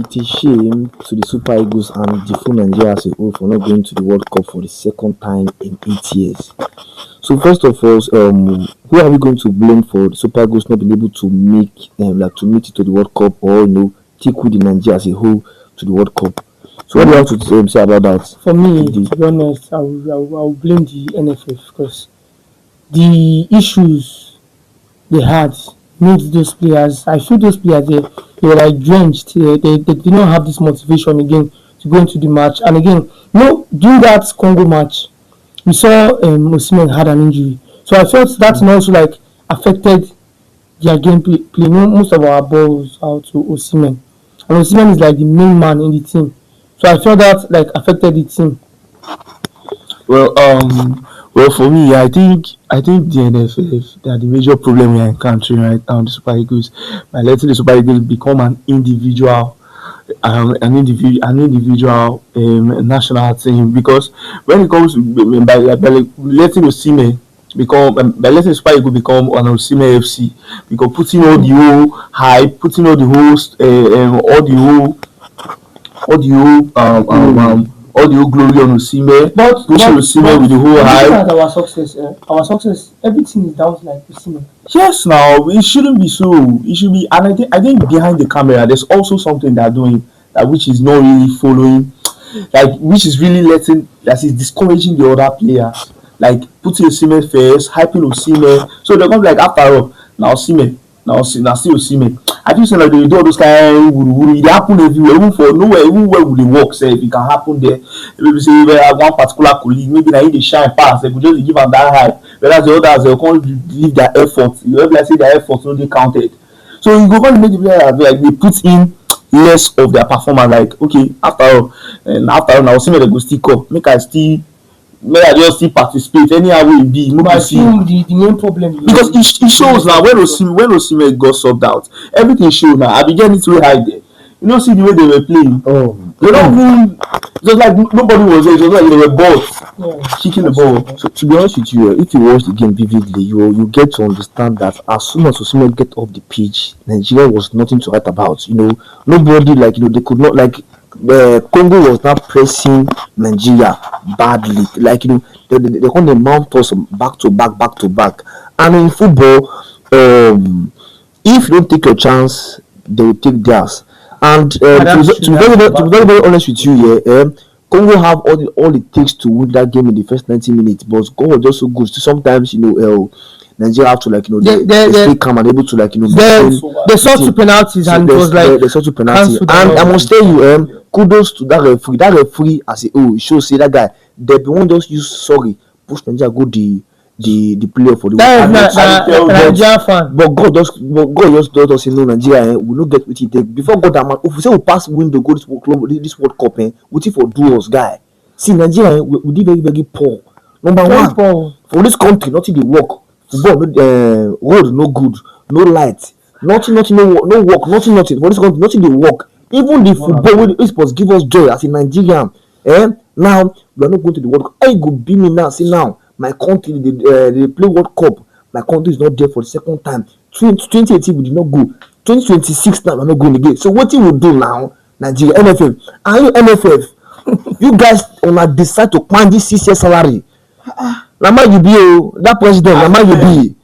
It is shame to the Super Eagles and the full Nigeria as a whole for not going to the World Cup for the second time in 8 years. So first of all, who are we going to blame for the Super Eagles not being able to make it to the World Cup, or take with the Nigeria as a whole to the World Cup? So what do you have to say about that? For me, to be honest, I will blame the NFF because the issues they had made those players. I feel those players they were like drenched. They did not have this motivation again to go into the match. And again, during that Congo match, we saw Osimhen had an injury, so I felt that also like affected their game play. Most of our balls out to Osimhen, and Osimhen is like the main man in the team. So I felt that like affected the team. Well, for me, I think the NFF, they are the major problem we are encountering right now. The Super Eagles, by letting the Super Eagles become an individual national team, because when it comes to by letting Osimhen become by letting Super Eagles become an Osimhen FC, because putting all the whole hype, putting all the whole glory on Osimhen, pushing Osimhen with the whole looking hype. at our success, everything is down to like Osimhen. Yes, now it shouldn't be so. It should be, and I think behind the camera, there's also something they're doing that which is not really following, like which is really that is discouraging the other players, like putting Osimhen first, hyping Osimhen. So they're going to be like, after all, now Osimhen, now still Osimhen. I feel say like they do all those kind of wuru. It happen everywhere, even for nowhere, even where would they work, say if it can happen there. Maybe say one particular colleague, maybe now they shine pass, they could just give them that hype. Whereas the others they can't leave their effort. You know, like say their effort no dey counted. So you go come make the players like they put in less of their performance. Like okay, after all, now Osimhen they go still come. Make I just still participate anyhow wey e be. But Make I we see. feel the main problem Because it shows now when Osimhen got subbed out, everything show now. I began it way high there. You know, see the way they were playing. They don't even. It was like nobody was there. It was like they were bored, yeah, kicking the ball. So to be honest with you, if you watch the game vividly, you get to understand that as soon as Osimhen get off the pitch, Nigeria was nothing to write about. Nobody they could not Congo was not pressing Nigeria badly. They want to mount us back to back. And in football, if you don't take your chance, they will take theirs. And to be very honest with you, yeah, Congo have all it takes to win that game in the first 90 minutes, but God was just so good. So sometimes Nigeria have to they stay calm and able to they saw two penalties and it was like they saw two penalties. And I must tell you, kudos to that referee. That referee as it shows say that guy they be one just use sorry push Nigeria go the player for the Nigeria fan. But God just told us no Nigeria we no get what it take before God and man. If we say we pass window go this World Cup, what if for do us guy? See Nigeria we did very very poor. Number one for this country, nothing dey work. Football road no good, no light, nothing no work, nothing for this country, nothing dey work. Even the football wey supposed give us joy as a Nigerian, now we are not going to the World Cup. How you go be me now? See now, my country they play World Cup. My country is not there for the second time. 2018 we did not go. 2026 now we are not going again. So what we do now, Nigeria NFF, and you NFF, you guys wanna decide to plan this 6 year salary. Na man you be that president, na man you be.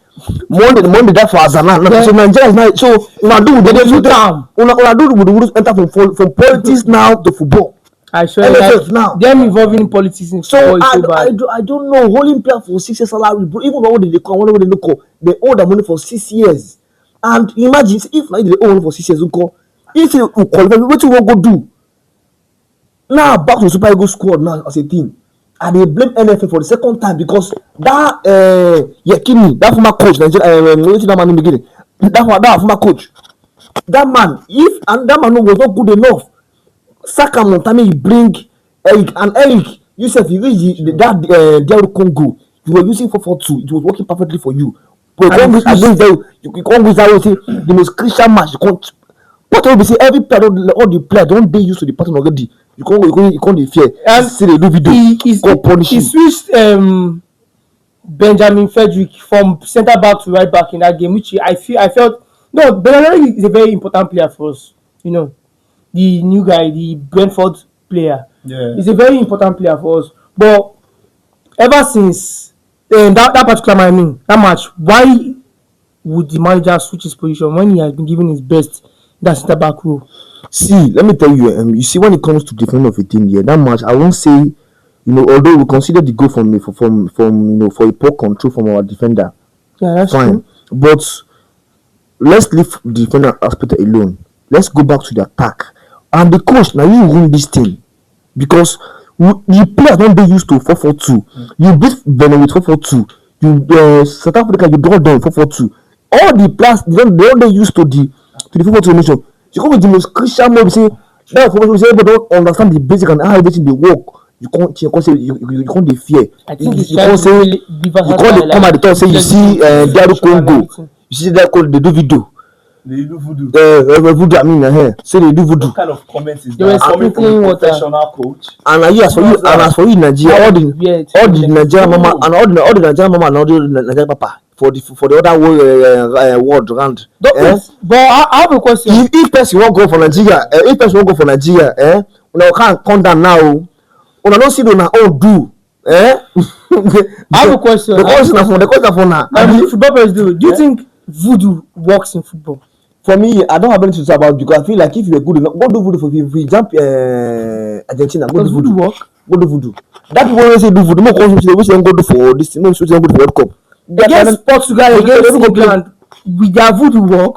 Monday that for Azana. So Nigeria is now. So una do enter from politics now to football. I swear NFF now. Them involving in politics in So football is so bad. I don't know. Holding player for 6 years salary, bro. Even when they come, when they look, they owe their money for 6 years. And imagine if now they owe money for 6 years, if you qualify, what you want go do? Now back to Super Eagles squad now as a team. And they blame NFF for the second time because that Yekini, that former coach, Nigeria, that man in the beginning, that former coach, that man, that man was not good enough. Saka Montami, you bring Eric, and Eric, you said you reach that DR Congo, you were using 442, it was working perfectly for you. But you can't use that say the most crucial match. You can't. What will be say every player, all the players don't they used to the pattern already. You can't fear. And see they do video. He switched Benjamin Frederick from centre back to right back in that game, which I felt no. Benjamin is a very important player for us. the new guy, the Brentford player. Yeah. He's a very important player for us. But ever since that particular that match, why would the manager switch his position when he has been given his best in that centre back role? See, let me tell you, you see, when it comes to defending of a team here, that match, I won't say, although we consider the goal from for a poor control from our defender, Yeah, that's fine. true. But let's leave the defender aspect alone. Let's go back to the attack. And the coach, now you win this thing because the players don't be used to 4-4-2. You beat Benin with 4-4-2. You South Africa, you draw them 4-4-2. All the players they don't used to the 4-4-2 formation. You come with the most crucial move. Say that formation, say people don't understand the basic and how everything they work. You can't say you can't dey fear. I think You can't say you can't come at the top say you see Diaru Congo. You see that called they do video. They do voodoo. Voodoo, I mean, say they do voodoo. What kind of comment is They were that coming from sprinkling a water. professional coach? And as for you Nigeria, all the Nigerian mama and all the Nigerian mama and all the Nigerian papa for the other world round. But I have a question. If person won't go for Nigeria, una can't come down now. Una don't see una own do. I have a question. The question for now. Football players do you think voodoo works in football? For me, I don't have anything to say about it because I feel like if you're good enough, go do voodoo for if we jump Argentina, go Does do voodoo voodoo. work? Go do voodoo. That people when say do voodoo, no come which they go do for this thing, no which they go do for World Cup. Against Portugal, against England, with their voodoo work.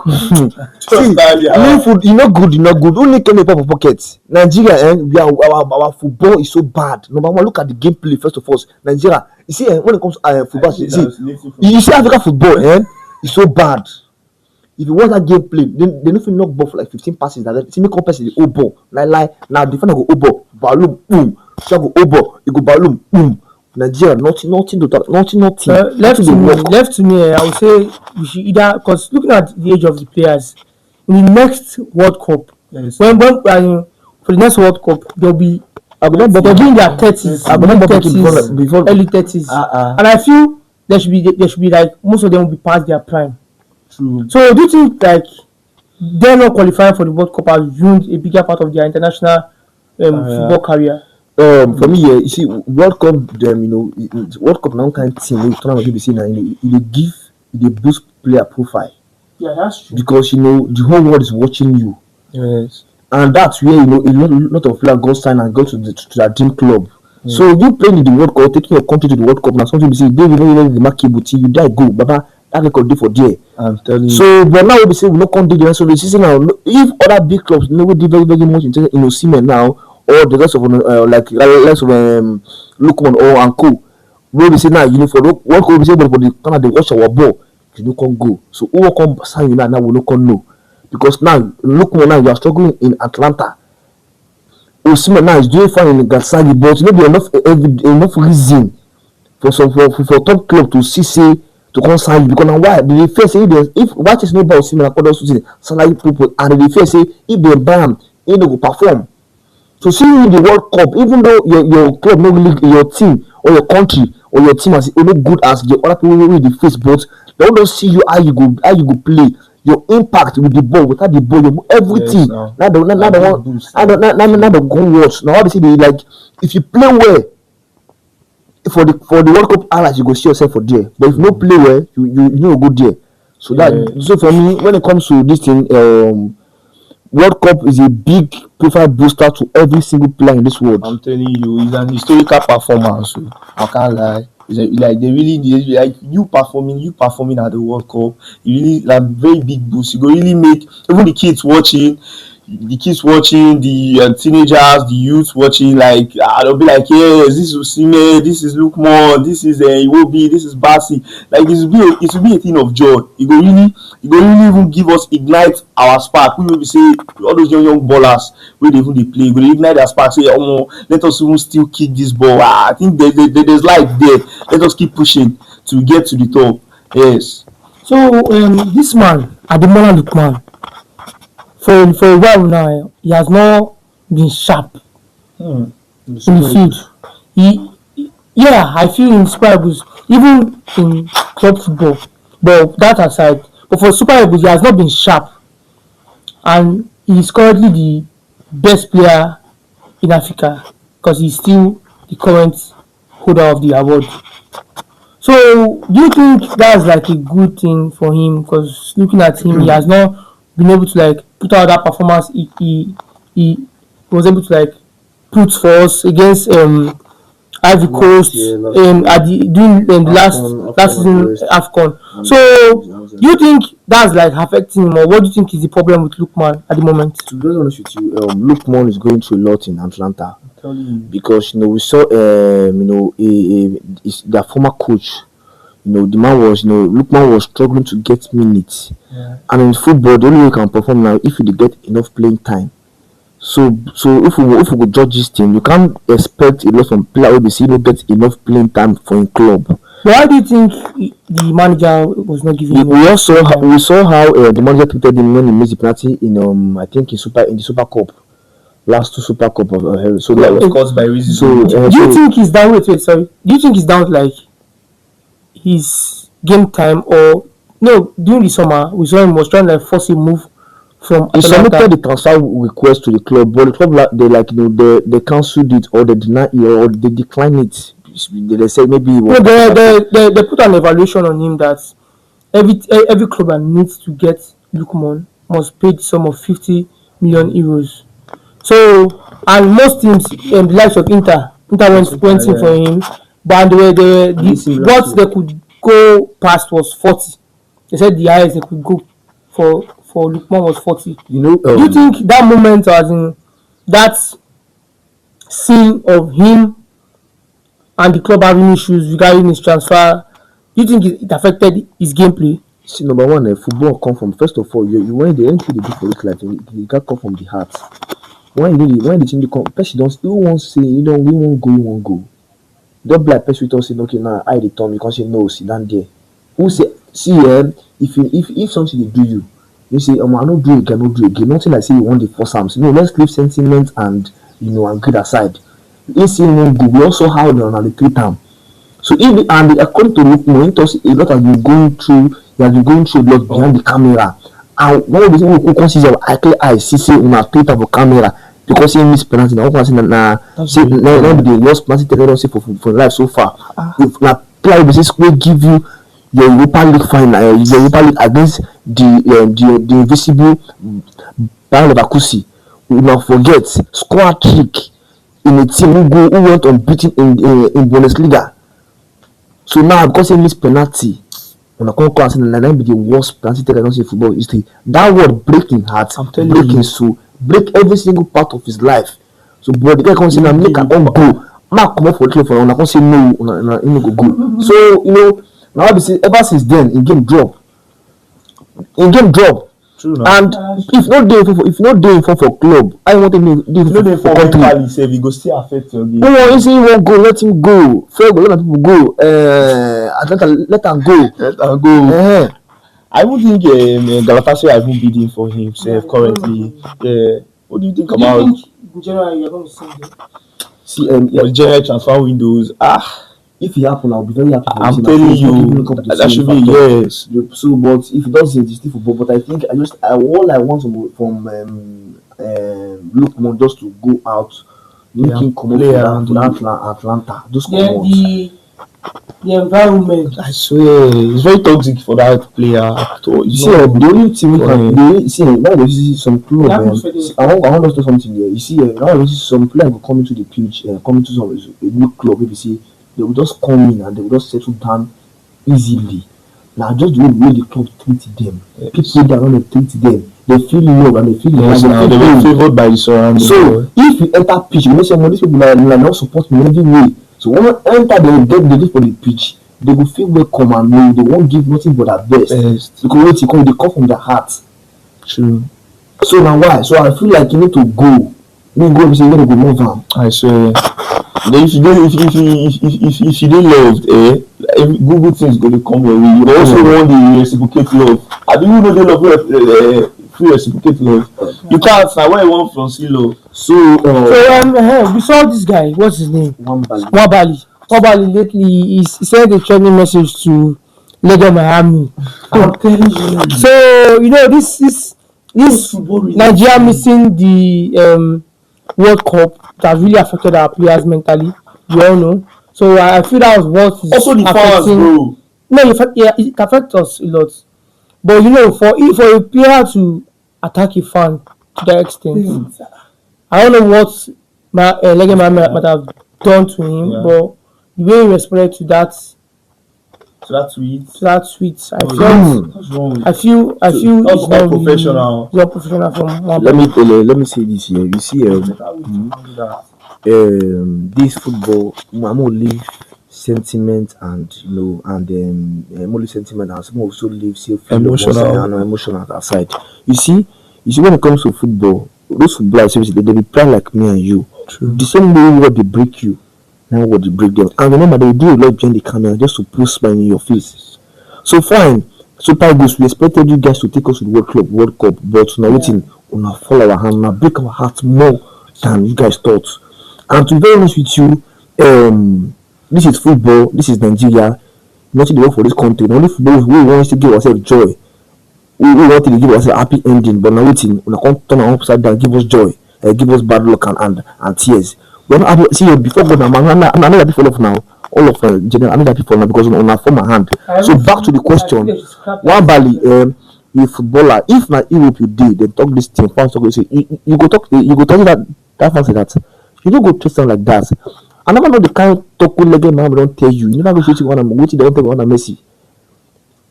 See, no food, you know good. Only came for pockets. Nigeria, our football is so bad. Number one, look at the gameplay first of all. Nigeria, you see, when it comes to football, you see Africa football, it's so bad. If you watch that gameplay, they don't knock ball for like 15 passes. That see me compare the old ball. Like now defender go old ball, balloon, boom. So go old ball, it go balloon, boom. Nigeria, nothing. Left to me, I would say we should either, because looking at the age of the players, in the next World Cup, when for the next World Cup, they'll be in their 30s, early 30s, and I feel there should be like most of them will be past their prime. True. So do you think like they're not qualifying for the World Cup has ruined a bigger part of their international football career? For me, you see, World Cup, World Cup now kind of team. We turn around see now, it boost player profile. Yeah, that's true. Because the whole world is watching you. Yes. And that's where a lot of players go sign and go to their dream club. So you playing in the World Cup, taking your country to the World Cup now. Something you say, they will the marketable team. You die go, Baba. That record dey for there. I'm telling you. So, but now we say we not come do the rest of the season now. If other big clubs we do very very much in Osimhen now, or the rest of Lookman or Anko, where we say now for the World Cup we say but for the kind of they watch our ball, you no come go. So who will come sign you now we no come know because now Lookman now you are struggling in Atlanta. Osimhen now is doing fine in Gasagi, but maybe enough reason for top club to say to come sign you because now why they fear say if watch is no about Osimhen and other something salary people and they fear say if they buy him he no go perform. So see you in the World Cup, even though your club no really your team or your country or your team as no good as the other people wey dey face, but they don't see you how you go play, your impact with the ball, without the ball, your everything. Yes, now the go watch. Now obviously they like if you play well for the World Cup highlights you go see yourself for there. But if you no play well, you no go there. So so for me, when it comes to this thing, World Cup is a big profile booster to every single player in this world. I'm telling you, it's an historical performance. So I can't lie. It's like they like you performing at the World Cup. You really like very big boost. You go really make even the kids watching, the teenagers, the youths watching. Like they'll be like, yes, this is Osimhen, this is Lookman, this is Iwobi, this is Basi. Like it will be a thing of joy. It will really even give us ignite our spark. We will be say all those young ballers where they play, we will ignite their spark. Say, let us even still kick this ball. I think there's light there. Let us keep pushing to get to the top. Yes. So this man, Ademola Lookman, for a while now, he has not been sharp in the field. I feel in Super Eagles, even in club football, but that aside, but for Super Eagles, he has not been sharp, and he is currently best player in Africa because he's still the current holder of the award. So, do you think that's like a good thing for him? Because looking at him, he has not been able to like put out that performance he was able to like put for us against Ivory Coast at the during the last season AFCON. So, do you think that's like affecting him, or what do you think is the problem with Lookman at the moment? To be honest with you, Lookman is going through a lot in Atlanta because we saw their former coach. The man was Lookman was struggling to get minutes, and in football the only way you can perform now if you get enough playing time. So if we go judge this thing, you can't expect a lot from player who see get enough playing time for a club. Why do you think the manager was not giving him? We saw how the manager treated him when he missed the penalty in I think in the Super Cup, last two Super Cup of so that was caused by reason. So do you think he's down? Wait, sorry. Do you think he's down like his game time, or no? During the summer, we saw him was trying to like force a move from. He submitted the transfer request to the club, but the club they cancelled it, or they denied it, or they declined it. They said maybe it was they put an evaluation on him that every club that needs to get Lookman must pay the sum of 50 million euros. So, and most teams, the likes of Inter went in for him, but what they could go past was 40. They said the highest they could go for Lookman was 40. Do you think that moment, as in that scene of him and the club having issues regarding his transfer, do you think it affected his gameplay? See, number one, football come from, first of all, when the anything they do for it, like you got come from the heart. When the team come, person don't still won't say we won't go. Don't be like person don't say okay now I return, you can't say no, sit down there. Who say see if something they do you say I not do it, cannot do it again. Nothing like say you want the force arms. No, let's leave sentiment and and grade aside. This thing won't go. We also have on the three time. So according to Lookman, a lot has been going through. He has been going through a lot behind the camera. And one of the things we consider I see say una play for camera because he miss penalty. Now say the worst penalty taken say for life so far. If na player will give you your Europa League final, your Europa League against the invisible Bayer Leverkusen, we not forget score trick in a team who went unbeaten in Bundesliga. So now because he missed penalty, when I come across and that be the worst penalty taken in football history. That word breaking heart, breaking soul, break every single part of his life. So but the guy comes in and make an own go. Mark come up for the for I can say no, go. So now we see ever since then in game drop. True, and if not doing for club, I want him to do for country. If he go still affect your game. No, you say he won't go, let him go. Fair go, let people go. Atlanta, let him go. I would think Galatasaray has been bidding for himself currently. What do you think about? In general, you're going to see general transfer windows. If it happen, I'll be very happy. I'm telling you, that should be yes. So, but if it doesn't, it's still football. But I think all I want from Lookman just to go out, looking come to Atlanta. Just come out. The environment. I swear, it's very toxic for that player. You see, the only team we can now you see some club. I want us to do something here. You see, now you see some player will come into the pitch, come into a new club. Maybe see. They will just come in and they will just settle down easily. Now, just the way the club treat them, people that want to treat them, they feel love and they feel they will favored by the surroundings. So, if you enter pitch, you know, some of these people are not support me in every way. So, when you enter, they will get ready for the pitch. They will feel welcome and they won't give nothing but their best. Because they come from their heart. True. So, now why? So, I feel like you need to go. You go and say, you got to go move on. I swear. Then if you don't love, good things going to come your way. You also want the reciprocate love. I do you know they love free reciprocate love. You can't. Now where you want from see love. So we saw this guy. What's his name? Wabali. Lately, he sent a training message to Lego Miami. I'm telling you. So this this Nigeria missing the World Cup that really affected our players mentally. You all know. So I feel that was what is Also the fans, affecting. bro. No, it affects us a lot. But you know, for a player to attack a fan to that extent, I don't know what Lege might have done to him, Yeah. but the way he responded to that tweet, I felt, What's wrong? I feel That's it's not unprofessional. really unprofessional from one Let me say this here. You see, this football, I'm gonna leave sentiment and I'm only sentiment and some also leave emotional aside. You see when it comes to football, those footballers seriously they be plan like me and you. True. The same way what they break you, now what they break them. And remember they do a lot behind the camera just to put smile in your face. So fine. Super Eagles, we expected you guys to take us to the World Cup, but now waiting on our fall our hand, now break our hearts more than you guys thought. And to be very honest with you, this is football, this is Nigeria, nothing to work for this country. The only football we want to give ourselves joy. We want to give ourselves a happy ending, but now waiting, we can't turn our upside down, give us joy, give us bad luck and tears. When I see before God, I'm not happy for love now. All of general, I'm not happy for now because on our form my hand. So back to the question, one Bali, a footballer, if not Europe you did, then talk this thing, fans talk, say you go talk that fans say that you don't go trust them like that. I never know the kind of talk with legend man don't tell you. You never go shoot one and wait they don't tell one and Messi.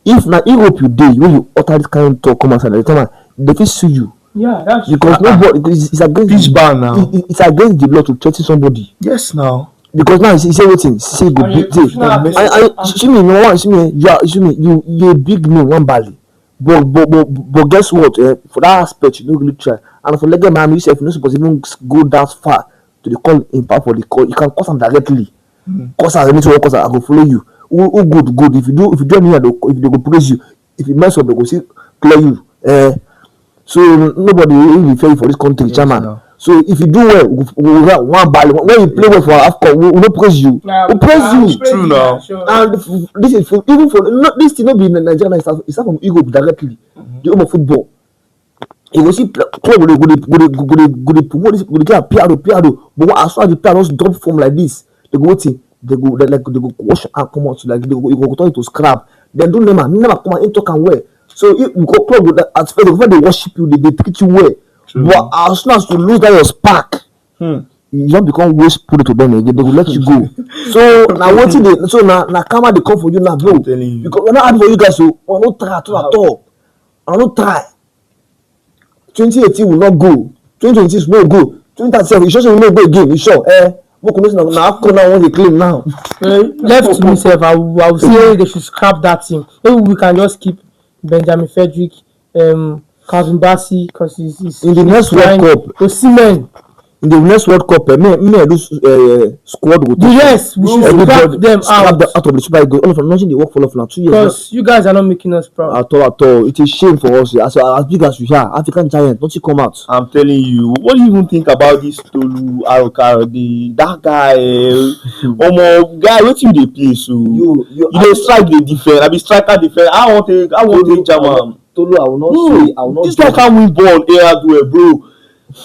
If not Europe you did, when you utter this kind of talk come outside the time, they can sue you. Yeah, that's because nobody it's against pitch ban now. It's against the law to threaten somebody. Yes, now. Because now he say waiting, say go big day. See me, no one, see me, you a big name, one Bali. But guess what? For that aspect, you don't really try. And for legend man, yourself, you're not supposed to even go that far to the call in part for the call. You can cause them directly. Cause them, anything cause them, I go follow you. Who good. If you do anything, if they go praise you. If you mess up, they go see clear you. So nobody will fair for this country, chairman. No. So if you do well, we one ball. When you play well for AFCON, we will praise you. We praise you. True now. And this is for, even for this thing not be in Nigeria. It's not from Europe directly. The home of football. You will see club go promote this. Go get PR. But as far as the PR just drop form like this, they go waiting. They go wash and come out. Like they go turn it to scrap. Then don't never come and talk and wear. So if you go club with at first when they worship you, they treat you well. True. But as soon as you lose that your spark, you don't become waste put it to them again. They will let you go. So now what so now karma they come for you now, bro. Because we're not happy for you guys. So we're not try at all. We're not try. 2018 will not go. 2026 will not go. 2037 you sure will not go again. You sure? Now want to claim now. Left to myself, I will say they should scrap that thing. Maybe we can just keep Benjamin Frederick, Calvin Bassey, because he's in the next World Cup. Osimhen. In the next World Cup, those squad will yes, we should scrap them out of the Super Eagles. All of them, nothing they work for 2 years. Because you guys are not making us proud. At all. It's a shame for us. As big as we are, African giant, don't you come out? I'm telling you. What do you even think about this Tolu Arokaro? That guy, guy, what you they play? So you don't strike the defense. I be striker defense. I want to German. Tolu, I will not. This guy can't win ball everywhere, bro.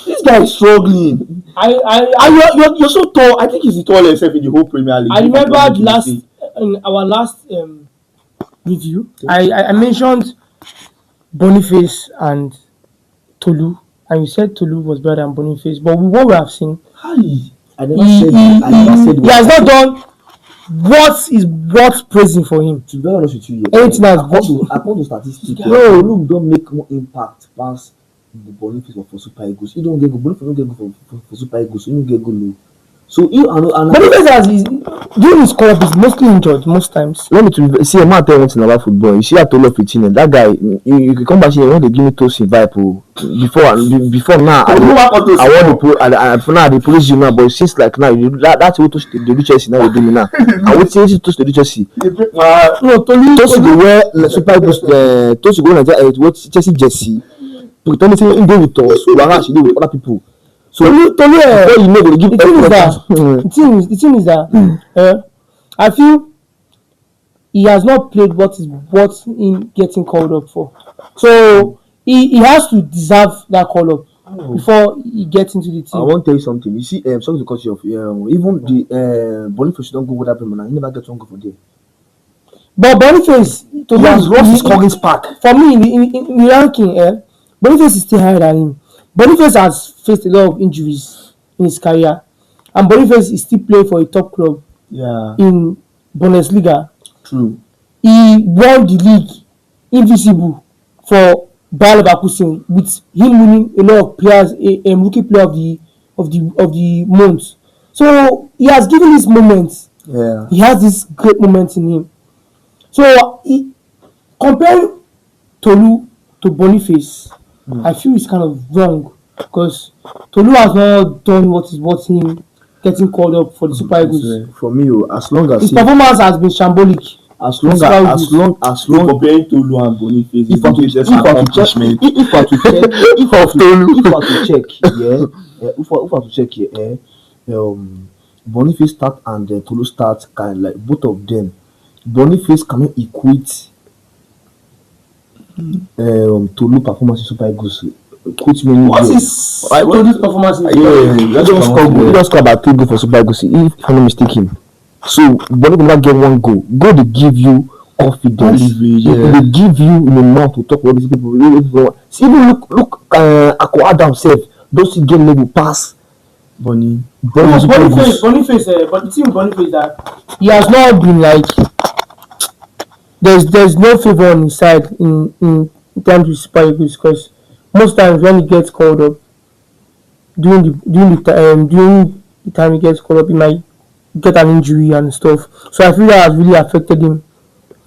This guy is struggling. You're so tall. I think he's the tallest in the whole Premier League. I remember in our last review, I mentioned Boniface and Tolu, and you said Tolu was better than Boniface. But with what we have seen, I never said he has not done what is worth praising for him. To be honest with you, anything has according to statistics, Tolu don't make more impact past the Boniface for Super Eagles. You don't get good. Boniface don't get good for Super Eagles. You don't get good low. So you Boniface has during his career is mostly injured most times. Let me see a man tell one thing about football. You see I told of 15. That guy, you can come back here when they give me Tosin vibe. Before now, I want to for now they praise you now, but since like now that's what touch the Chelsea now you do me now. I would say touch the Chelsea. No, Tosin they wear Super Eagles. Tosin go Nigeria what Chelsea jersey. Pretend say he go with us, whereas he do with other people. So Tolu, you know they give the thing is that I feel he has not played what is worth him getting called up for. So he has to deserve that call up before he gets into the I team. want to tell you something. You see, sorry to cut you off. Even the Boniface don't go with that man. He never gets one go for there. But Boniface, to He has lost his scoring spark. for me in the ranking, Boniface is still higher than him. Boniface has faced a lot of injuries in his career, and Boniface is still playing for a top club Yeah, in Bundesliga. true. He won the league invisible for Bayer Leverkusen with him winning a lot of players, a rookie player of the month. So he has given his moments. Yeah. He has this great moment in him. So comparing Tolu to Boniface, I feel it's kind of wrong because Tolu has not done what is worth him getting called up for the Super Eagles. For me, as long as His performance has been shambolic. as long Comparing Tolu and Boniface, if I to check, Boniface start and Tolu start, kind like both of them. Boniface cannot equate Tolu performance in Super Eagles. Quit me. What is Tolu's performance in He just score about 3 goals for Super Eagles, if I'm not mistaken. So Boniface never get one goal. Goal they give you confidence. They give you in the mouth to talk about these people. See, even look Akko Adam self those get level pass Bonnie. Boniface, but the thing with Boniface that he has not been like there's no favor on his side in terms of Super Eagles because most times when he gets called up during the time he gets called up he might get an injury and stuff. So I feel that has really affected him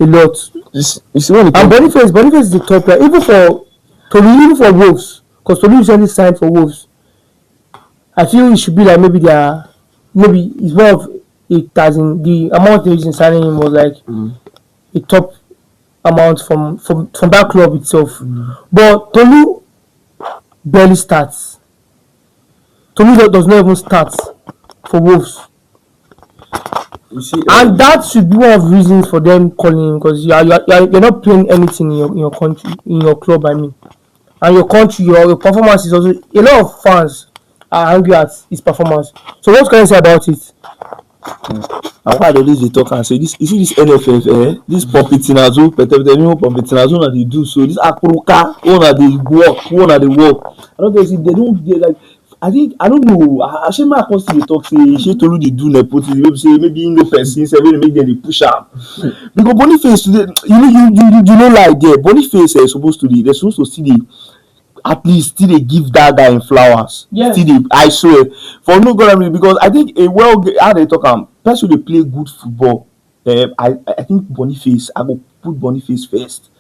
a lot. you see when And Boniface is the top player even for Wolves because Tolu recently signed for Wolves. I feel it should be like maybe it's more of it as in the amount they used in signing him was like a top amount from that club itself. But Tolu barely starts. Tolu does not even start for Wolves. You see, And that should be one of the reasons for them calling him because you're not playing anything in your country, in your club, I mean. And your country, your performance is also a lot of fans are angry at his performance. So what can you say about it? and why I always dey talk and say this, you see this NFF, this Pompitinazo, Pompitinazo na dey do so, this Akpuruka, una dey work. I don't think they like. I don't know. Shey my come still dey talk say shey Tolu dey do nepotism, maybe no person say make dem dey push am. Because Boniface today, you know like there, Boniface supposed to still dey at least still dey give that guy him flowers. Yes. Still dey, I swear. For no God, I mean, because I think how they talk person dey play good football. I think Boniface, I go put Boniface first.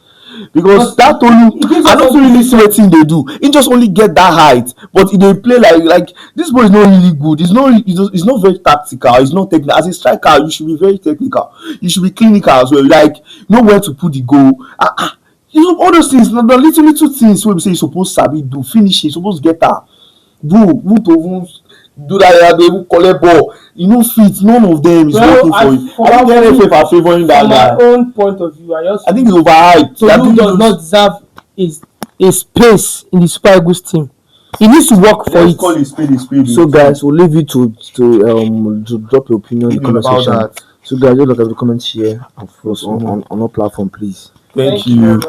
Because that Tolu, I don't really see wetin dey do. He just only get that height, but he dey play like this boy is not really good. He's not very tactical. He's not technical. As a striker, you should be very technical. You should be clinical as well. Like know where to put the goal. You know all those things. The little things wey be say you suppose sabi do. Finish it. You suppose get am. Do to even do that. They even collect ball. You know fit. None of them is working for you. I think the NFF are favouring that guy. From my own point of view, I think it's overhyped. Tolu does not deserve a space in the Super Eagles team. He needs to work for it. Call it spade. So guys, we'll leave you to drop your opinion in the comment section. So guys, just look at the comments here of course on our platform, please. Thank you.